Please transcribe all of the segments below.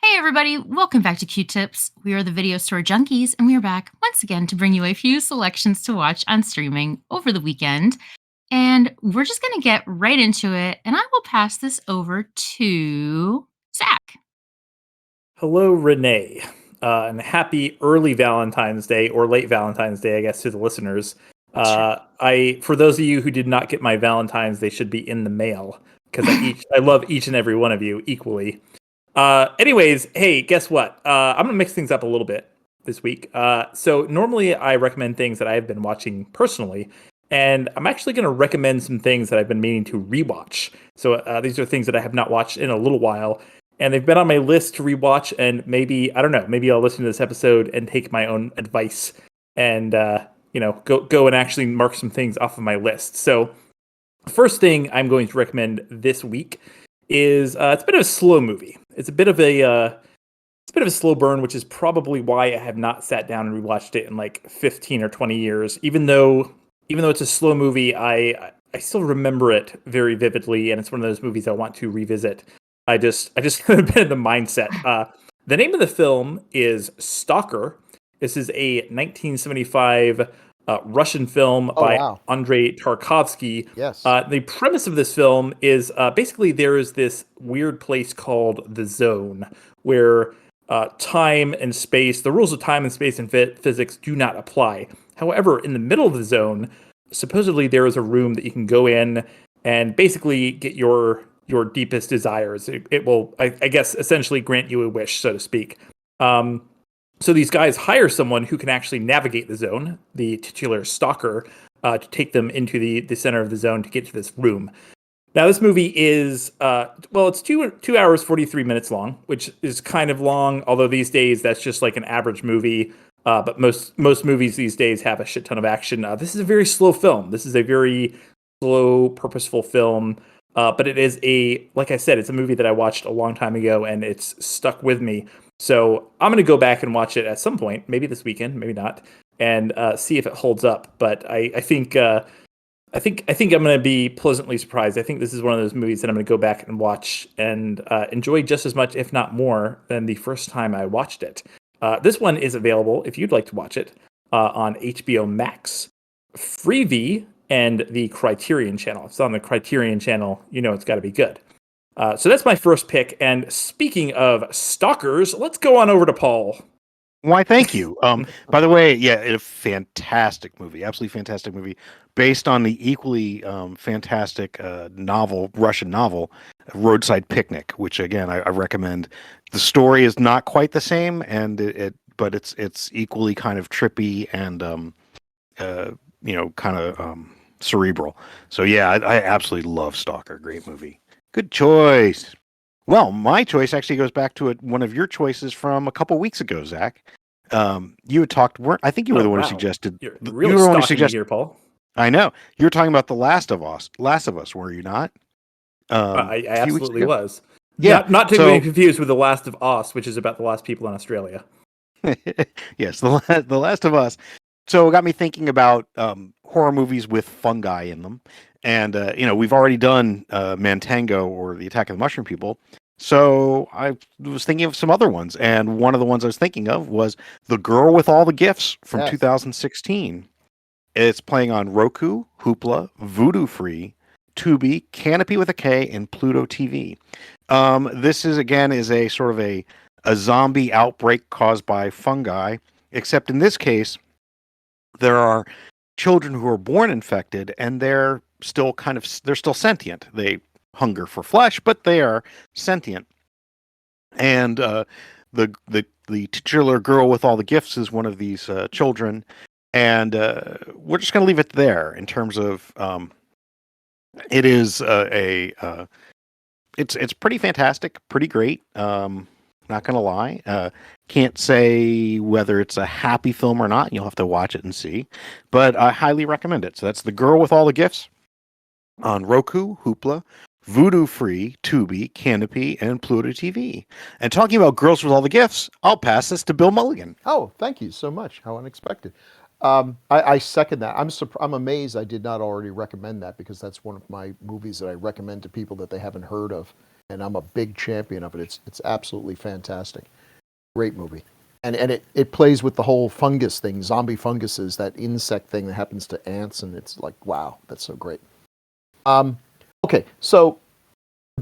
Hey everybody, welcome back to Q-Tips. We are the video store junkies, and we are back once again to bring you a few selections to watch on streaming over the weekend. And we're just going to get right into it, and I will pass this over to Zach. Hello, Renee, and happy early Valentine's Day or late Valentine's Day, I guess, to the listeners. For those of you who did not get my Valentines, they should be in the mail because I love each and every one of you equally. Anyways, hey, guess what? I'm gonna mix things up a little bit this week. So normally I recommend things that I've been watching personally, and I'm actually gonna recommend some things that I've been meaning to rewatch. So these are things that I have not watched in a little while, and they've been on my list to rewatch. And maybe I don't know, maybe I'll listen to this episode and take my own advice, and go and actually mark some things off of my list. So the first thing I'm going to recommend this week is it's a bit of a slow movie. It's a bit of a slow burn, which is probably why I have not sat down and rewatched it in like 15 or 20 years. Even though it's a slow movie, I still remember it very vividly, and it's one of those movies I want to revisit. I just haven't been in the mindset. The name of the film is Stalker. This is a 1975 Russian film Oh, by wow. Andrei Tarkovsky. Yes. The premise of this film is basically there is this weird place called the Zone where time and space, the rules of time and space and physics do not apply. However, in the middle of the zone, supposedly there is a room that you can go in and basically get your deepest desires. It will, I guess, essentially grant you a wish, so to speak. So these guys hire someone who can actually navigate the zone, the titular stalker, to take them into the center of the zone to get to this room. Now, this movie is, it's 2 hours, 43 minutes long, which is kind of long, although these days that's just like an average movie. But most movies these days have a shit ton of action. This is a very slow film. This is a very slow, purposeful film. But it is like I said, it's a movie that I watched a long time ago, and it's stuck with me. So I'm going to go back and watch it at some point, maybe this weekend, maybe not, and see if it holds up. But I think I'm going to be pleasantly surprised. I think this is one of those movies that I'm going to go back and watch and enjoy just as much, if not more, than the first time I watched it. This one is available, if you'd like to watch it, on HBO Max, Freevee, and the Criterion Channel. If it's on the Criterion Channel, you know it's got to be good. So that's my first pick. And speaking of stalkers, let's go on over to Paul. Why, thank you. By the way, yeah, a fantastic movie, absolutely fantastic movie, based on the equally fantastic Russian novel, Roadside Picnic, which again I recommend. The story is not quite the same, but it's equally kind of trippy and kind of cerebral. So yeah, I absolutely love Stalker. Great movie. Good choice. Well, my choice actually goes back to one of your choices from a couple weeks ago, Zach. You had talked. I think you were the one who suggested. You're you really were the one who stalking me suggested here, Paul. I know you were talking about the Last of Us, were you not? I absolutely was. Yeah, not to be confused with The Last of Us, which is about the last people in Australia. Yes, the Last of Us. So it got me thinking about horror movies with fungi in them, and we've already done Mantango or the Attack of the Mushroom People. So I was thinking of some other ones, and one of the ones I was thinking of was The Girl with All the Gifts from 2016. It's playing on Roku, Hoopla, Vudu Free, Tubi, Canopy with a K, and Pluto TV. This is a sort of a zombie outbreak caused by fungi, except in this case, there are children who are born infected, and they're still sentient. They hunger for flesh, but they are sentient. And the titular girl with all the gifts is one of these children, and we're just going to leave it there in terms of it is it's pretty fantastic, pretty great. Not going to lie. Can't say whether it's a happy film or not. You'll have to watch it and see. But I highly recommend it. So that's The Girl with All the Gifts on Roku, Hoopla, Vudu Free, Tubi, Canopy, and Pluto TV. And talking about girls with all the gifts, I'll pass this to Bill Mulligan. Oh, thank you so much. How unexpected. I second that. I'm amazed I did not already recommend that, because that's one of my movies that I recommend to people that they haven't heard of. and I'm a big champion of it. It's absolutely fantastic. Great movie. And it plays with the whole fungus thing, zombie funguses, that insect thing that happens to ants, and it's like, wow, that's so great. Okay, so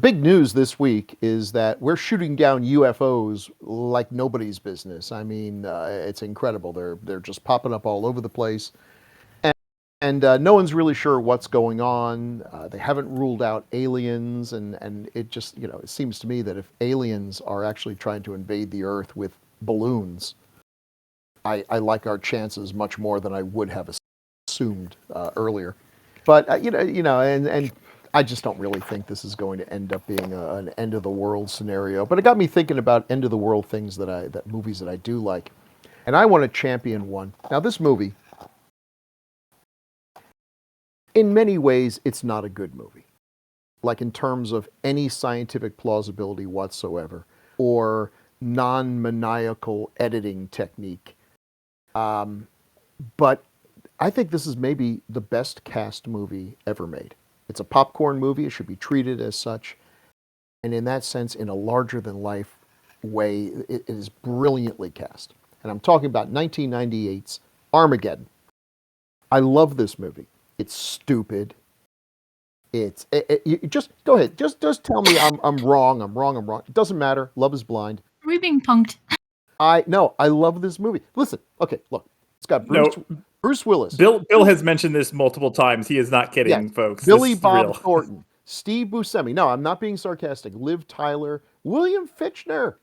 big news this week is that we're shooting down UFOs like nobody's business. I mean, it's incredible. They're just popping up all over the place, and no one's really sure what's going on. They haven't ruled out aliens, and it just, it seems to me that if aliens are actually trying to invade the Earth with balloons, I like our chances much more than I would have assumed earlier. But and I just don't really think this is going to end up being an end of the world scenario. But it got me thinking about end of the world things that movies that I do like, and I want to champion one. Now, this movie, in many ways, it's not a good movie, like in terms of any scientific plausibility whatsoever, or non-maniacal editing technique. But I think this is maybe the best cast movie ever made. It's a popcorn movie. It should be treated as such. And in that sense, in a larger-than-life way, it is brilliantly cast. And I'm talking about 1998's Armageddon. I love this movie. It's stupid. You just go ahead. Just tell me I'm wrong. I'm wrong. I'm wrong. It doesn't matter. Love is blind. Are we being punked? I love this movie. Listen, okay, look. It's got Bruce Willis. Bill has mentioned this multiple times. He is not kidding, Yes. folks. Billy This is Bob real. Thornton, Steve Buscemi. No, I'm not being sarcastic. Liv Tyler, William Fichtner,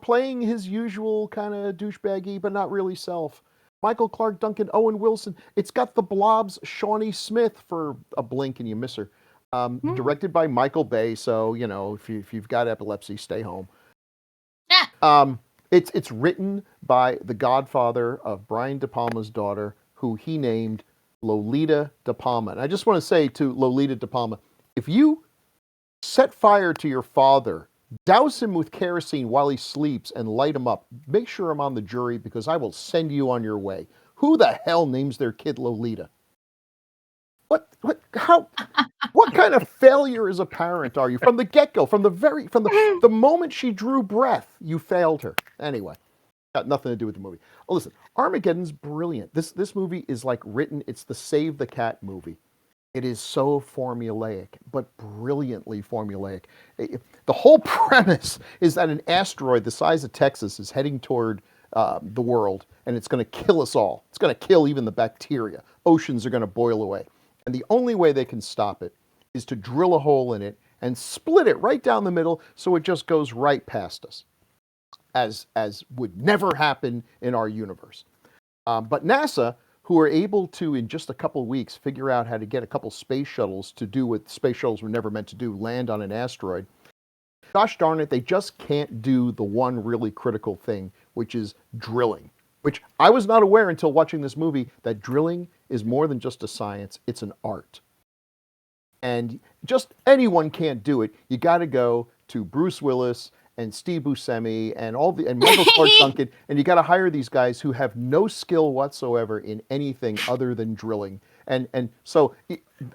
playing his usual kind of douchebaggy but not really self. Michael Clark Duncan, Owen Wilson. It's got the Blob's Shawnee Smith for a blink and you miss her. Directed by Michael Bay. So if you've got epilepsy, stay home. It's written by the godfather of Brian De Palma's daughter, who he named Lolita De Palma. And I just want to say to Lolita De Palma, if you set fire to your father, douse him with kerosene while he sleeps, and light him up, make sure I'm on the jury because I will send you on your way. Who the hell names their kid Lolita? What kind of failure as a parent are you? From the get-go, from the moment she drew breath, you failed her. Anyway, got nothing to do with the movie. Oh, listen, Armageddon's brilliant. This movie is like written, it's the Save the Cat movie. It is so formulaic, but brilliantly formulaic. The whole premise is that an asteroid the size of Texas is heading toward the world, and it's going to kill us all. It's going to kill even the bacteria. Oceans are going to boil away. And the only way they can stop it is to drill a hole in it and split it right down the middle so it just goes right past us, as would never happen in our universe. But NASA, who are able to, in just a couple of weeks, figure out how to get a couple space shuttles to do what space shuttles were never meant to do, land on an asteroid. Gosh darn it, they just can't do the one really critical thing, which is drilling. Which I was not aware until watching this movie, that drilling is more than just a science, it's an art. And just anyone can't do it. You got to go to Bruce Willis and Steve Buscemi and Michael Clark Duncan, and you got to hire these guys who have no skill whatsoever in anything other than drilling. And so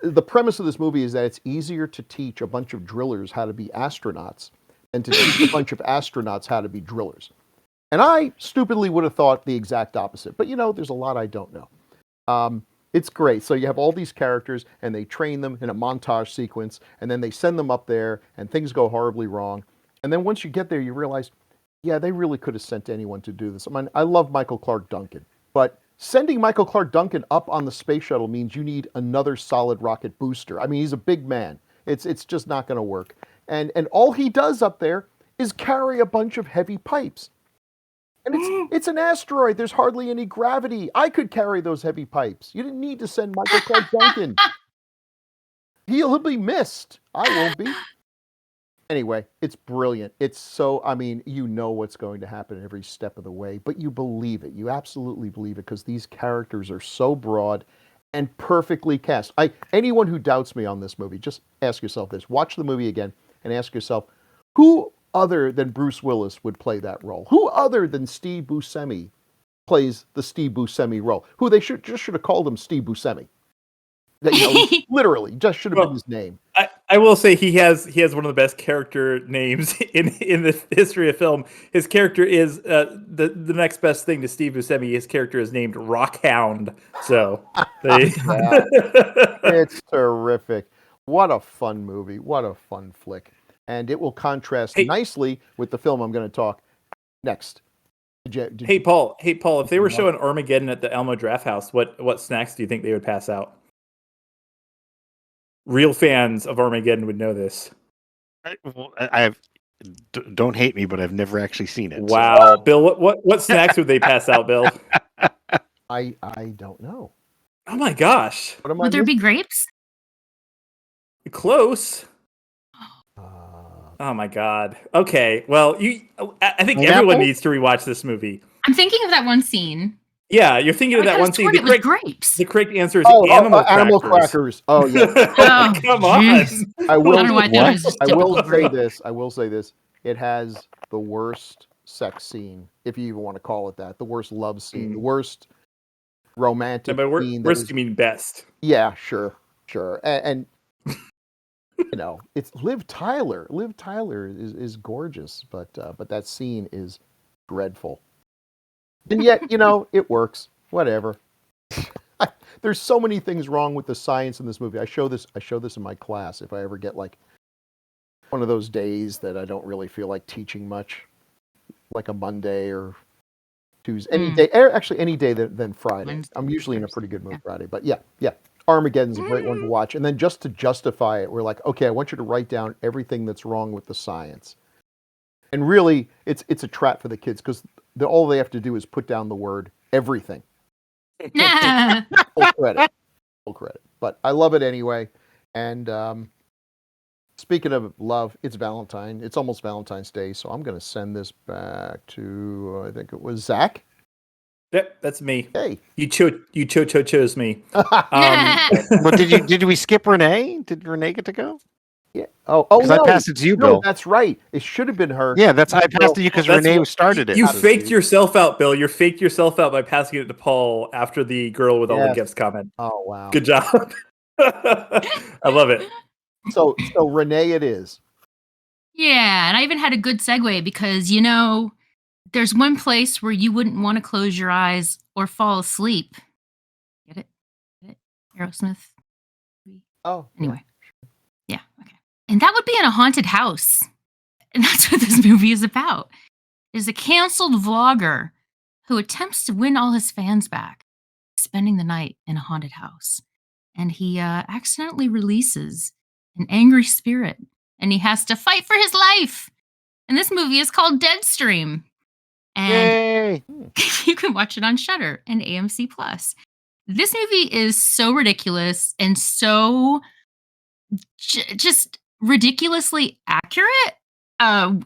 the premise of this movie is that it's easier to teach a bunch of drillers how to be astronauts than to teach a bunch of astronauts how to be drillers. And I stupidly would have thought the exact opposite. But there's a lot I don't know. It's great. So you have all these characters, and they train them in a montage sequence, and then they send them up there, and things go horribly wrong. And then once you get there, you realize, yeah, they really could have sent anyone to do this. I mean, I love Michael Clark Duncan, but sending Michael Clark Duncan up on the space shuttle means you need another solid rocket booster. I mean, he's a big man. It's just not going to work. And all he does up there is carry a bunch of heavy pipes. And it's an asteroid. There's hardly any gravity. I could carry those heavy pipes. You didn't need to send Michael Clark Duncan. He'll be missed. I won't be. Anyway, it's brilliant. It's so, you know what's going to happen every step of the way, but you believe it. You absolutely believe it because these characters are so broad and perfectly cast. Anyone who doubts me on this movie, just ask yourself this. Watch the movie again and ask yourself, who other than Bruce Willis would play that role? Who other than Steve Buscemi plays the Steve Buscemi role? Who they should have called him Steve Buscemi. Literally, just should have been Well, his name. I will say he has one of the best character names in the history of film. His character is the next best thing to Steve Buscemi. His character is named Rockhound. So It's terrific. What a fun movie. What a fun flick. And it will contrast Hey. nicely with the film I'm going to talk next. Hey Paul, if they were showing Armageddon at the Elmo Draft House, what snacks do you think they would pass out? Real fans of Armageddon would know this. Don't hate me, but I've never actually seen it. Wow, so. Bill, what snacks would they pass out, Bill? I don't know. Oh my gosh! Would there be grapes? Close. Oh my god. Okay. Well, I think everyone needs to rewatch this movie. I'm thinking of that one scene. Yeah, you're thinking of that one scene. Grapes. The correct answer is animal crackers. Oh yeah. Oh, come on. I will say this. It has the worst sex scene, if you even want to call it that. The worst love scene. The worst romantic scene. Worst, you mean best? Yeah, sure. And it's Liv Tyler. Liv Tyler is gorgeous, but that scene is dreadful. And yet, it works. Whatever. There's so many things wrong with the science in this movie. I show this in my class if I ever get like one of those days that I don't really feel like teaching much, like a Monday or Tuesday, any day. Actually, any day than Friday. I'm usually in a pretty good mood Friday. But yeah. Armageddon's a great one to watch. And then just to justify it, we're like, okay, I want you to write down everything that's wrong with the science. And really, it's a trap for the kids because all they have to do is put down the word everything. Full credit. But I love it anyway. And speaking of love, it's Valentine. It's almost Valentine's Day, so I'm going to send this back to, I think it was Zach. Yep, that's me. Hey, you chose me. Well, did we skip Renee? Did Renee get to go? Yeah. Oh, because I passed it to you, Bill. No, that's right. It should have been her. Yeah, I passed it to you because Renee started it. You faked yourself out, Bill. You faked yourself out by passing it to Paul after the girl with all the gifts comment. Oh wow. Good job. I love it. So Renee, it is. Yeah, and I even had a good segue because there's one place where you wouldn't want to close your eyes or fall asleep. Get it? Aerosmith. Oh. Anyway. Yeah. Okay. And that would be in a haunted house. And that's what this movie is about. There's a canceled vlogger who attempts to win all his fans back, spending the night in a haunted house. And he accidentally releases an angry spirit, and he has to fight for his life. And this movie is called Deadstream. And you can watch it on Shudder and AMC Plus. This movie is so ridiculous and so just ridiculously accurate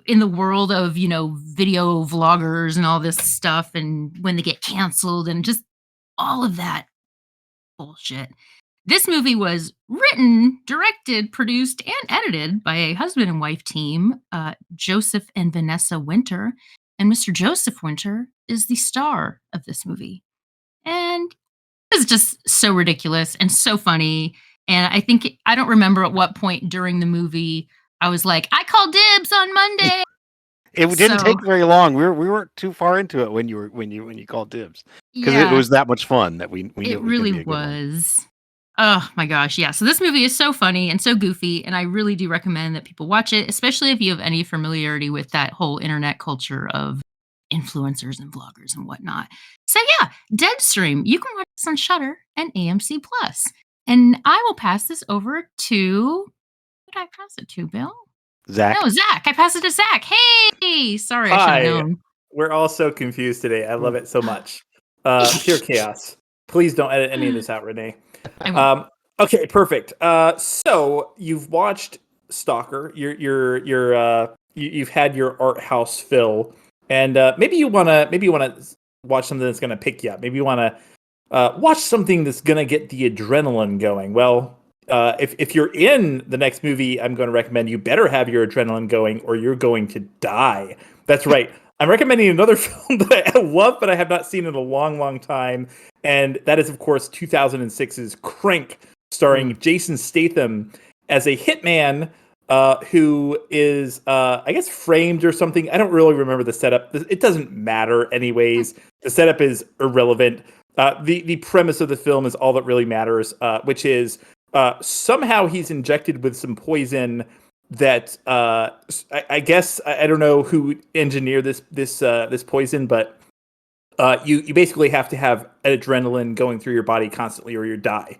in the world of, video vloggers and all this stuff, and when they get canceled and just all of that bullshit. This movie was written, directed, produced, and edited by a husband and wife team, Joseph and Vanessa Winter. And Mr. Joseph Winter is the star of this movie. And it's just so ridiculous and so funny. And I don't remember at what point during the movie I was like, I call dibs on Monday. It didn't take very long. We weren't too far into it when you called dibs, because it was that much fun that we knew it really was. Oh my gosh, yeah. So this movie is so funny and so goofy, and I really do recommend that people watch it, especially if you have any familiarity with that whole internet culture of influencers and vloggers and whatnot. So yeah, Deadstream. You can watch this on Shudder and AMC Plus. And I will pass this over to, who did I pass it to, Bill? Zach. No, Zach. I passed it to Zach. Hey, sorry, I should have known. We're all so confused today. I love it so much. Pure chaos. Please don't edit any of this out, Renee. Okay, perfect. So you've watched Stalker. You've had your art house fill, and maybe you wanna watch something that's gonna pick you up. Maybe you wanna watch something that's gonna get the adrenaline going. Well, if you're in the next movie, I'm going to recommend you better have your adrenaline going, or you're going to die. That's right. I'm recommending another film that I love, but I have not seen in a long, long time. And that is, of course, 2006's Crank, starring Jason Statham as a hitman who is, I guess, framed or something. I don't really remember the setup. It doesn't matter anyways. The setup is irrelevant. The premise of the film is all that really matters, which is somehow he's injected with some poison that I guess I don't know who engineered this poison, but you basically have to have adrenaline going through your body constantly or you die.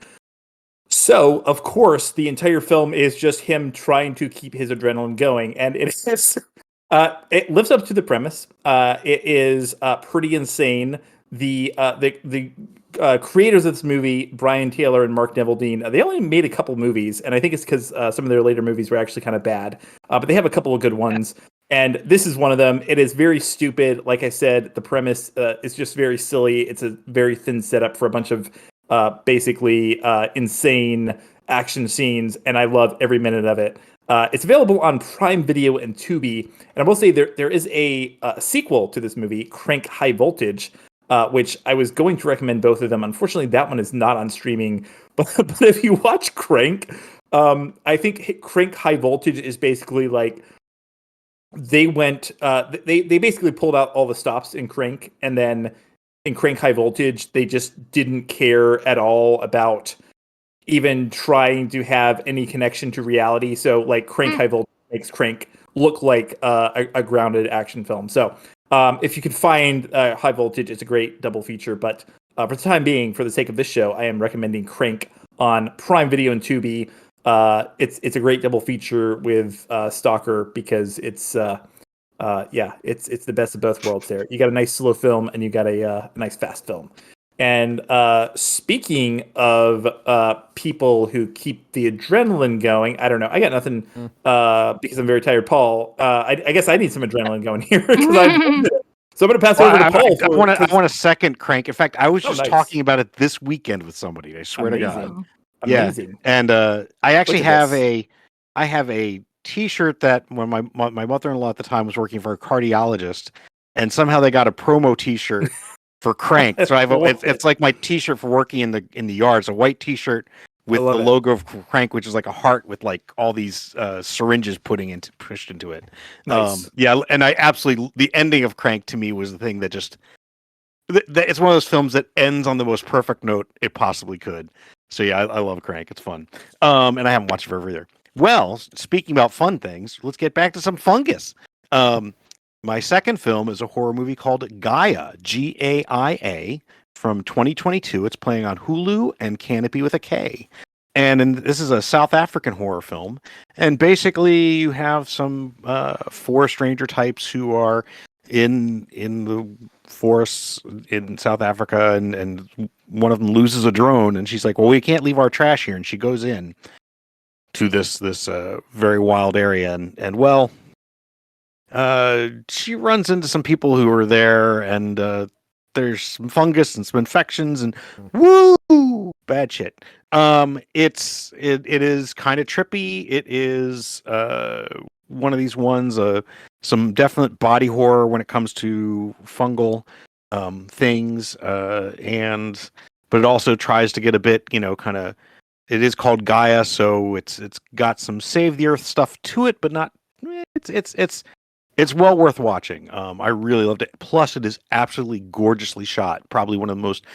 So, of course, the entire film is just him trying to keep his adrenaline going, and it lives up to the premise. It is pretty insane. The creators of this movie, Brian Taylor and Mark Neveldine, they only made a couple movies, and I think it's because some of their later movies were actually kind of bad, but they have a couple of good ones. And this is one of them. It is very stupid. Like I said, the premise is just very silly. It's a very thin setup for a bunch of basically insane action scenes, and I love every minute of it. It's available on Prime Video and Tubi, and I will say there is a sequel to this movie, Crank High Voltage, which I was going to recommend both of them. Unfortunately, that one is not on streaming, but if you watch Crank, I think Crank High Voltage is basically like they went they basically pulled out all the stops in Crank, and then in Crank High Voltage they just didn't care at all about even trying to have any connection to reality. So like Crank High Voltage makes Crank look like a grounded action film. So if you can find High Voltage, it's a great double feature, but for the time being, for the sake of this show, I am recommending Crank on Prime Video and Tubi. It's a great double feature with Stalker because it's the best of both worlds. There, you got a nice slow film and you got a nice fast film. And speaking of people who keep the adrenaline going, I don't know. I got nothing because I'm very tired, Paul. I guess I need some adrenaline going here because so I'm going to pass over to Paul. I want a second Crank. In fact, I was just nice. talking about it this weekend with somebody. I swear to God. Amazing. Yeah. And I actually have a T-shirt that when my mother-in-law at the time was working for a cardiologist, and somehow they got a promo T-shirt for Crank. So it's like my T-shirt for working in the yard. It's a white T-shirt with the logo of Crank, which is like a heart with like all these syringes pushed into it. Nice. And I absolutely, the ending of Crank to me was the thing that just it's one of those films that ends on the most perfect note it possibly could. So yeah, I love Crank. It's fun. And I haven't watched it forever either. Well, speaking about fun things, let's get back to some fungus. My second film is a horror movie called Gaia, Gaia, from 2022. It's playing on Hulu and Canopy with a K. And this is a South African horror film. And basically you have some forest ranger types who are in the forests in South Africa, and one of them loses a drone, and she's like, well, we can't leave our trash here. And she goes in to this very wild area, and well, she runs into some people who are there, and there's some fungus and some infections, and woo, bad shit. It is kind of trippy. It is one of these ones, some definite body horror when it comes to fungal things, but it also tries to get a bit, kind of. It is called Gaia, so it's got some save the earth stuff to it, but not. It's well worth watching. I really loved it. Plus, it is absolutely gorgeously shot. Probably one of the most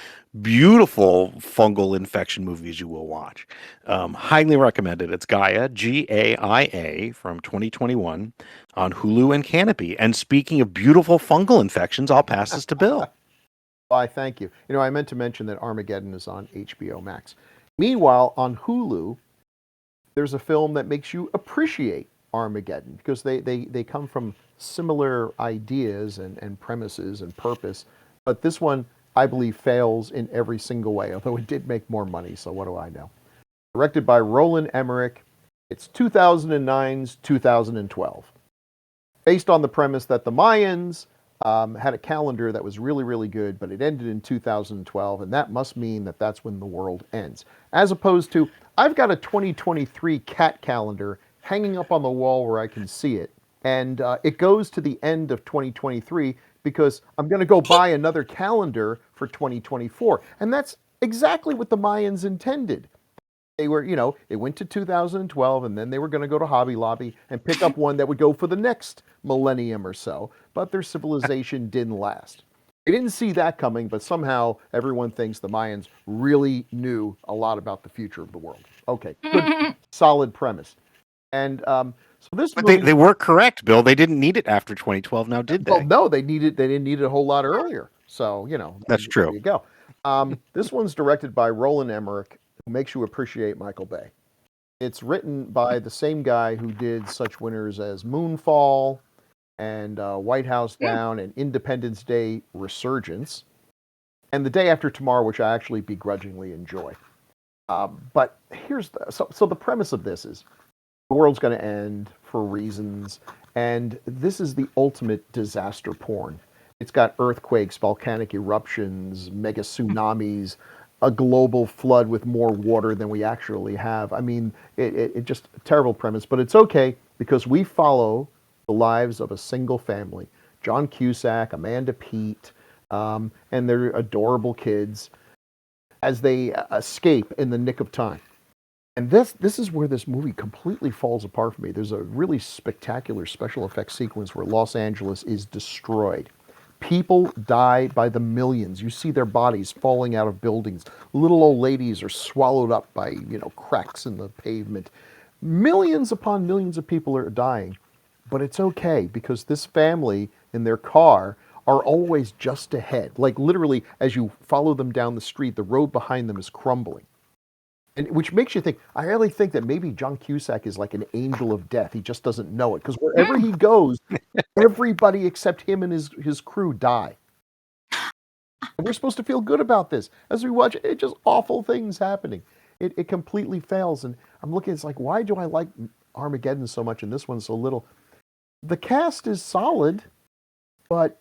beautiful fungal infection movies you will watch. Highly recommended. It's Gaia, Gaia, from 2021 on Hulu and Canopy. And speaking of beautiful fungal infections, I'll pass this to Bill. Why, thank you. I meant to mention that Armageddon is on HBO Max. Meanwhile, on Hulu, there's a film that makes you appreciate Armageddon because they come from similar ideas and premises and purpose, but this one I believe fails in every single way, although it did make more money, so what do I know. Directed by Roland Emmerich. It's 2009's 2012, based on the premise that the Mayans had a calendar that was really, really good, but it ended in 2012, and that must mean that that's when the world ends, as opposed to I've got a 2023 cat calendar hanging up on the wall where I can see it. And it goes to the end of 2023 because I'm going to go buy another calendar for 2024. And that's exactly what the Mayans intended. They were, it went to 2012, and then they were going to go to Hobby Lobby and pick up one that would go for the next millennium or so. But their civilization didn't last. They didn't see that coming, but somehow everyone thinks the Mayans really knew a lot about the future of the world. Okay, good, solid premise. And so this But movie, they were correct, Bill. They didn't need it after 2012. Now, did they? well, no, they didn't need it a whole lot earlier. So That's true. There you go. This one's directed by Roland Emmerich, who makes you appreciate Michael Bay. It's written by the same guy who did such winners as Moonfall and White House Down and Independence Day Resurgence, and The Day After Tomorrow, which I actually begrudgingly enjoy. But here's so the premise of this is the world's going to end for reasons, and this is the ultimate disaster porn. It's got earthquakes, volcanic eruptions, mega tsunamis, a global flood with more water than we actually have. I mean, it just a terrible premise, but it's okay because we follow the lives of a single family: John Cusack, Amanda Peet, and their adorable kids as they escape in the nick of time. And this is where this movie completely falls apart for me. There's a really spectacular special effects sequence where Los Angeles is destroyed. People die by the millions. You see their bodies falling out of buildings. Little old ladies are swallowed up by, cracks in the pavement. Millions upon millions of people are dying. But it's okay because this family in their car are always just ahead. Like literally, as you follow them down the street, the road behind them is crumbling. And which makes you think, I really think that maybe John Cusack is like an angel of death. He just doesn't know it. Because wherever he goes, everybody except him and his crew die. And we're supposed to feel good about this. As we watch it, just awful things happening. It completely fails. And I'm looking, it's like, why do I like Armageddon so much and this one so little? The cast is solid, but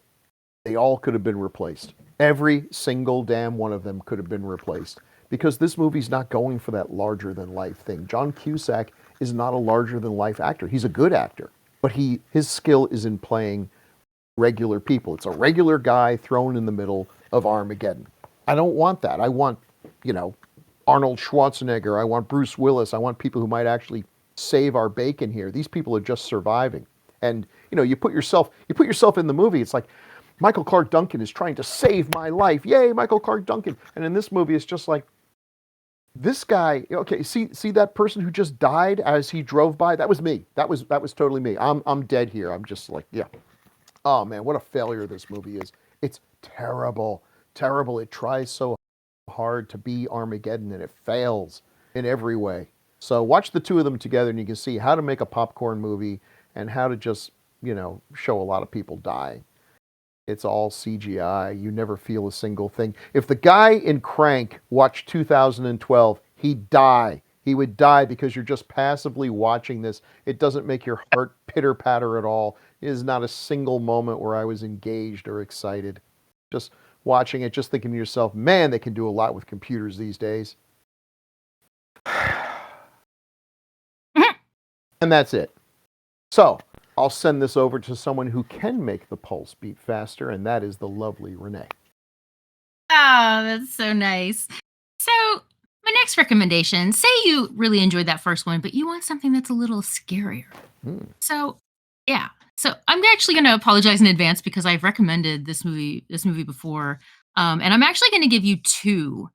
they all could have been replaced. Every single damn one of them could have been replaced. Because this movie's not going for that larger-than-life thing. John Cusack is not a larger-than-life actor. He's a good actor, but his skill is in playing regular people. It's a regular guy thrown in the middle of Armageddon. I don't want that. I want, Arnold Schwarzenegger. I want Bruce Willis. I want people who might actually save our bacon here. These people are just surviving. And, you put yourself in the movie. It's like, Michael Clark Duncan is trying to save my life. Yay, Michael Clark Duncan. And in this movie, it's just like, this guy, okay, see that person who just died as he drove by? That was me. That was totally me. I'm dead here. I'm just like, yeah. Oh man, what a failure this movie is. It's terrible. Terrible. It tries so hard to be Armageddon and it fails in every way. So watch the two of them together and you can see how to make a popcorn movie and how to just, show a lot of people die. It's all CGI. You never feel a single thing. If the guy in Crank watched 2012, he'd die. He would die because you're just passively watching this. It doesn't make your heart pitter-patter at all. It is not a single moment where I was engaged or excited. Just watching it, just thinking to yourself, man, they can do a lot with computers these days. And that's it. So, I'll send this over to someone who can make the pulse beat faster, and that is the lovely Renee. Oh, that's so nice. So, my next recommendation, say you really enjoyed that first one, but you want something that's a little scarier. So, yeah. So, I'm actually going to apologize in advance because I've recommended this movie before. And I'm actually going to give you two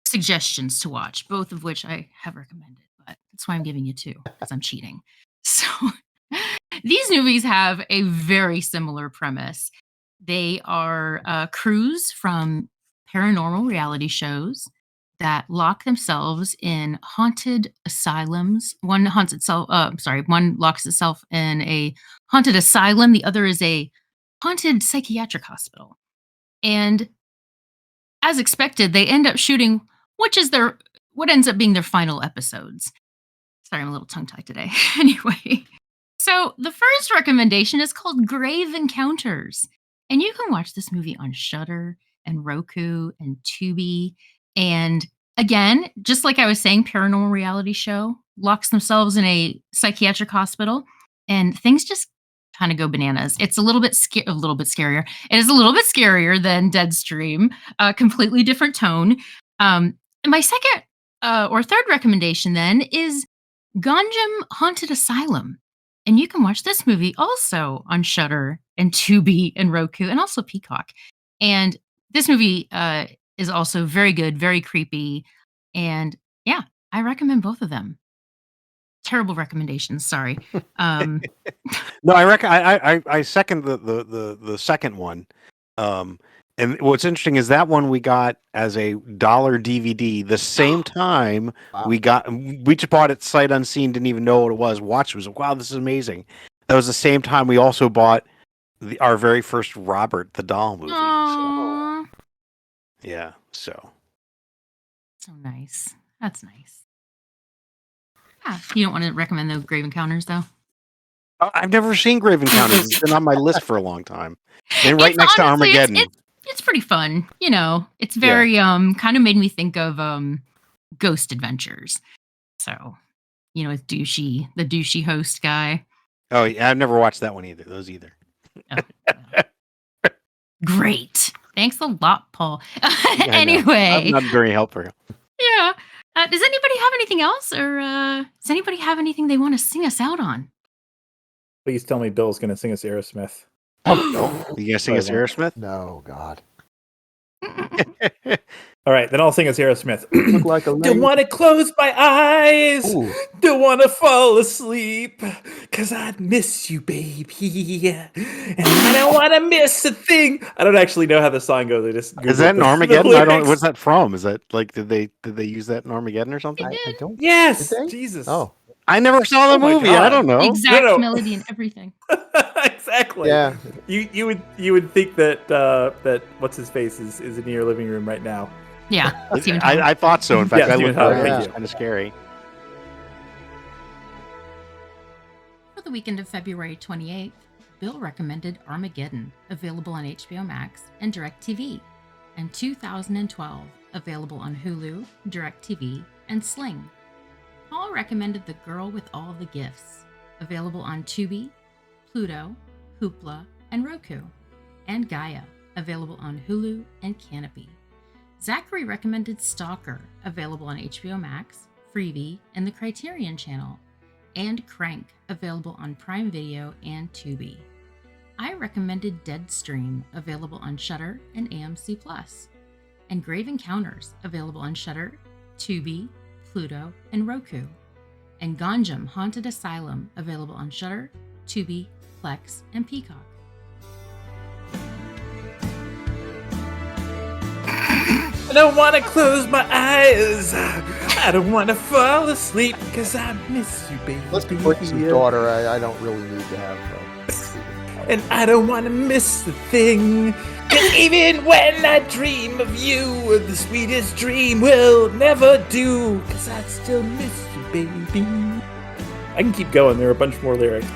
suggestions to watch, both of which I have recommended. But that's why I'm giving you two, because I'm cheating. So these movies have a very similar premise. They are crews from paranormal reality shows that lock themselves in haunted asylums. One locks itself in a haunted asylum. The other is a haunted psychiatric hospital. And as expected, they end up shooting what ends up being their final episodes. Sorry, I'm a little tongue-tied today. Anyway, so the first recommendation is called Grave Encounters. And you can watch this movie on Shudder and Roku and Tubi. And again, just like I was saying, paranormal reality show locks themselves in a psychiatric hospital and things just kind of go bananas. It's a little bit scarier. It is a little bit scarier than Deadstream, a completely different tone. And my second Or third recommendation then is Ganjam Haunted Asylum. And you can watch this movie also on Shudder and Tubi and Roku and also Peacock. And this movie is also very good, very creepy. And yeah, I recommend both of them. Terrible recommendations, sorry. No, I second the second one. And what's interesting is that one we got as a $1 DVD the same time Wow. we just bought it sight unseen, didn't even know what it was. Watched it was like, wow, this is amazing. That was the same time we also bought our very first Robert the Doll movie. Aww. So, yeah, so Nice. That's nice. Yeah, you don't want to recommend the Grave Encounters though? I've never seen Grave Encounters. It's been on my list for a long time. And right It's next to honestly, Armageddon. It's pretty fun, you know. It's very kind of made me think of Ghost Adventures. So, you know, with the douchey host guy. Oh, yeah, I've never watched that one either. Those either. Oh, yeah. Great. Thanks a lot, Paul. Yeah, Anyway. I'm not very helpful. Yeah. Does anybody have anything else, or does anybody have anything they want to sing us out on? Please tell me Bill's going to sing us Aerosmith. Oh, no. You gonna sing us Aerosmith? No, God. All right, then I'll sing us Aerosmith. Look like a Don't lady. want to close my eyes. Ooh. Don't want to fall asleep. Cause I miss you, baby. And I don't want to miss a thing. I don't actually know how the song goes. I just Is that Googled in the Armageddon? I don't. lyrics. What's that from? Is that like did they use that in Armageddon or something? I don't. Yes, Did they? Jesus. Oh, I never saw the Oh my movie. I God. don't know. Exact No. melody and everything. Exactly. yeah. You would think that that what's his face is in your living room right now. Yeah. Stephen Tyler. I thought so. In fact, Yeah, I Stephen looked Tyler, at it. thank It's you. kind of scary. For the weekend of February 28th, Bill recommended Armageddon, available on HBO Max and DirecTV, and 2012, available on Hulu, DirecTV, and Sling. Paul recommended The Girl with All the Gifts, available on Tubi, Pluto, Hoopla, and Roku, and Gaia, available on Hulu and Canopy. Zachary recommended Stalker, available on HBO Max, Freevee, and the Criterion Channel, and Crank, available on Prime Video and Tubi. I recommended Deadstream, available on Shudder and AMC+, and Grave Encounters, available on Shudder, Tubi, Pluto, and Roku, and Ganjam Haunted Asylum, available on Shudder, Tubi, Plex, and Peacock. I don't want to close my eyes. I don't want to fall asleep because I miss you, baby. Let's be Britain's daughter. I don't really need to have. And I don't want to miss a thing. 'Cause even when I dream of you, the sweetest dream will never do. 'Cause I still miss you, baby. I can keep going. There are a bunch more lyrics.